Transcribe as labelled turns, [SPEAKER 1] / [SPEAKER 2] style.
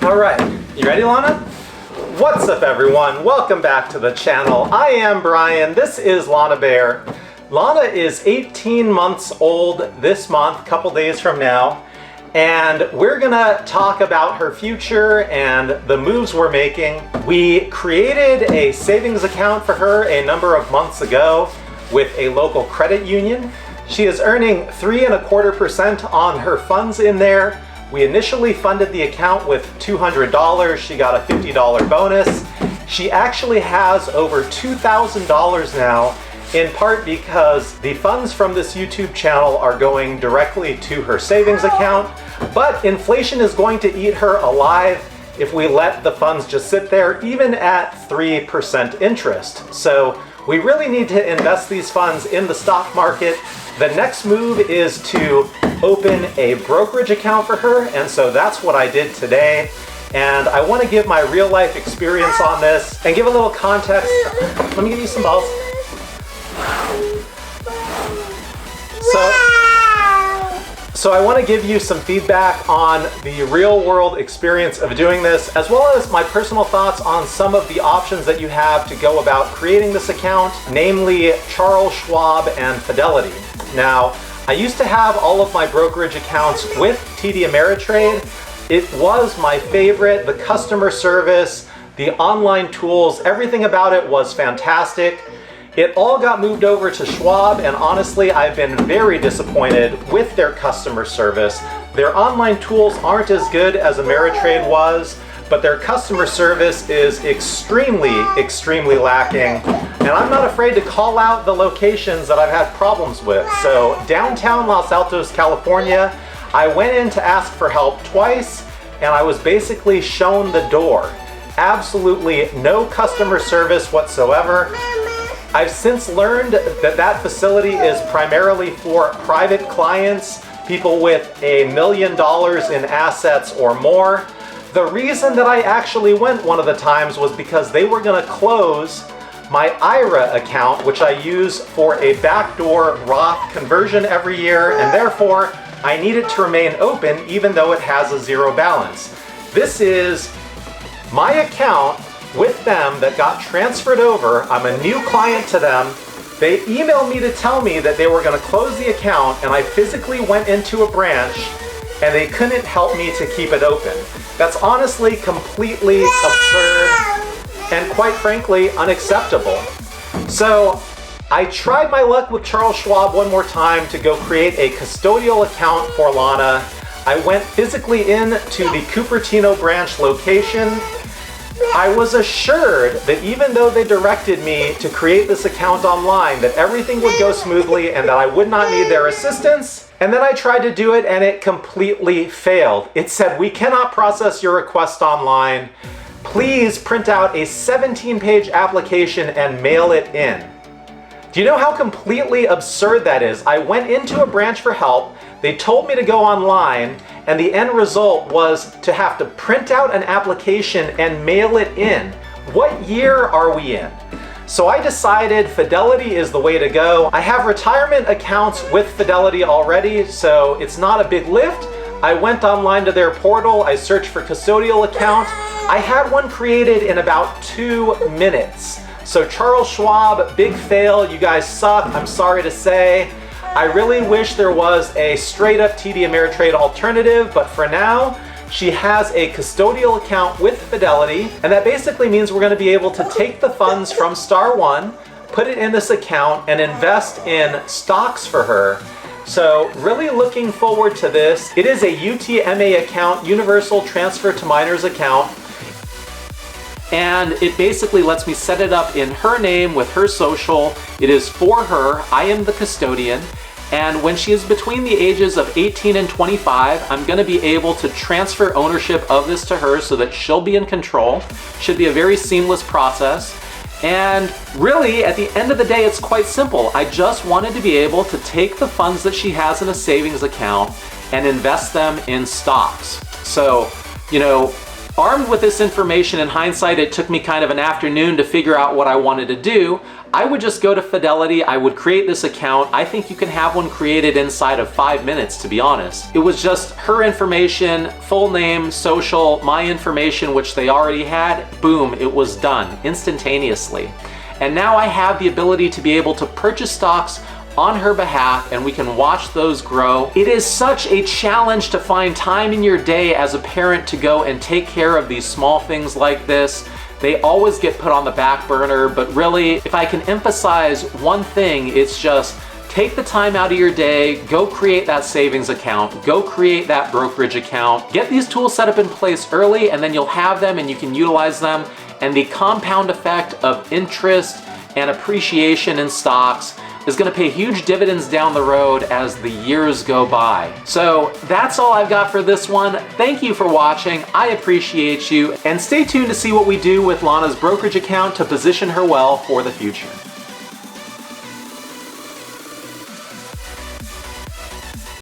[SPEAKER 1] All right, you ready, Lana? What's up, everyone? Welcome back to the channel. I am Brian. This is Lana Bear. Lana is 18 months old this month, a couple days from now, and we're gonna talk about her future and the moves we're making. We created a savings account for her a number of months ago with a local credit union. She is earning 3.25% on her funds in there. We initially funded the account with $200. She got a $50 bonus. She actually has over $2,000 now, in part because the funds from this YouTube channel are going directly to her savings account, but inflation is going to eat her alive if we let the funds just sit there, even at 3% interest. So we really need to invest these funds in the stock market. The next move is to open a brokerage account for her, and so that's what I did today. And I want to give my real life experience on this and give a little context. Let me give you some balls. So I want to give you some feedback on the real world experience of doing this, as well as my personal thoughts on some of the options that you have to go about creating this account, namely Charles Schwab and Fidelity. Now, I used to have all of my brokerage accounts with TD Ameritrade. It was my favorite. The customer service, the online tools, everything about it was fantastic. It all got moved over to Schwab, and honestly, I've been very disappointed with their customer service. Their online tools aren't as good as Ameritrade was, but their customer service is extremely lacking. And I'm not afraid to call out the locations that I've had problems with. So downtown Los Altos, California, I went in to ask for help twice, and I was basically shown the door. Absolutely no customer service whatsoever. I've since learned that that facility is primarily for private clients, people with $1 million in assets or more. The reason that I actually went one of the times was because they were going to close my IRA account, which I use for a backdoor Roth conversion every year, and therefore I need it to remain open even though it has a zero balance. This is my account with them that got transferred over. I'm a new client to them. They emailed me to tell me that they were going to close the account, and I physically went into a branch and they couldn't help me to keep it open. That's honestly completely absurd and quite frankly unacceptable. So I tried my luck with Charles Schwab one more time to go create a custodial account for Lana. I went physically into the Cupertino branch location. I was assured that even though they directed me to create this account online, that everything would go smoothly and that I would not need their assistance. And then I tried to do it and it completely failed. It said, "We cannot process your request online. Please print out a 17-page application and mail it in." Do you know how completely absurd that is? I went into a branch for help. They told me to go online, and the end result was to have to print out an application and mail it in. What year are we in? So I decided Fidelity is the way to go. I have retirement accounts with Fidelity already, so it's not a big lift. I went online to their portal, I searched for custodial account. I had one created in about 2 minutes. So Charles Schwab, big fail. You guys suck, I'm sorry to say. I really wish there was a straight up TD Ameritrade alternative, but for now, she has a custodial account with Fidelity, and that basically means we're going to be able to take the funds from Star One, put it in this account, and invest in stocks for her. So really looking forward to this. It is a UTMA account, Universal Transfer to Minors account, and it basically lets me set it up in her name with her social. It is for her. I am the custodian. And when she is between the ages of 18 and 25, I'm going to be able to transfer ownership of this to her so that she'll be in control. Should be a very seamless process. And really, at the end of the day, it's quite simple. I just wanted to be able to take the funds that she has in a savings account and invest them in stocks. So, you know, Armed with this information, in hindsight, it took me kind of an afternoon to figure out what I wanted to do. I would just go to Fidelity, I would create this account. I think you can have one created inside of 5 minutes, to be honest. It was just her information, full name, social, my information, which they already had. Boom, it was done instantaneously. And now I have the ability to be able to purchase stocks on her behalf, and we can watch those grow. It is such a challenge to find time in your day as a parent to go and take care of these small things like this. They always get put on the back burner, but really, if I can emphasize one thing, it's just take the time out of your day, go create that savings account, go create that brokerage account, get these tools set up in place early, and then you'll have them and you can utilize them. And the compound effect of interest and appreciation in stocks is going to pay huge dividends down the road as the years go by. So that's all I've got for this one. Thank you for watching. I appreciate you. And stay tuned to see what we do with Lana's brokerage account to position her well for the future.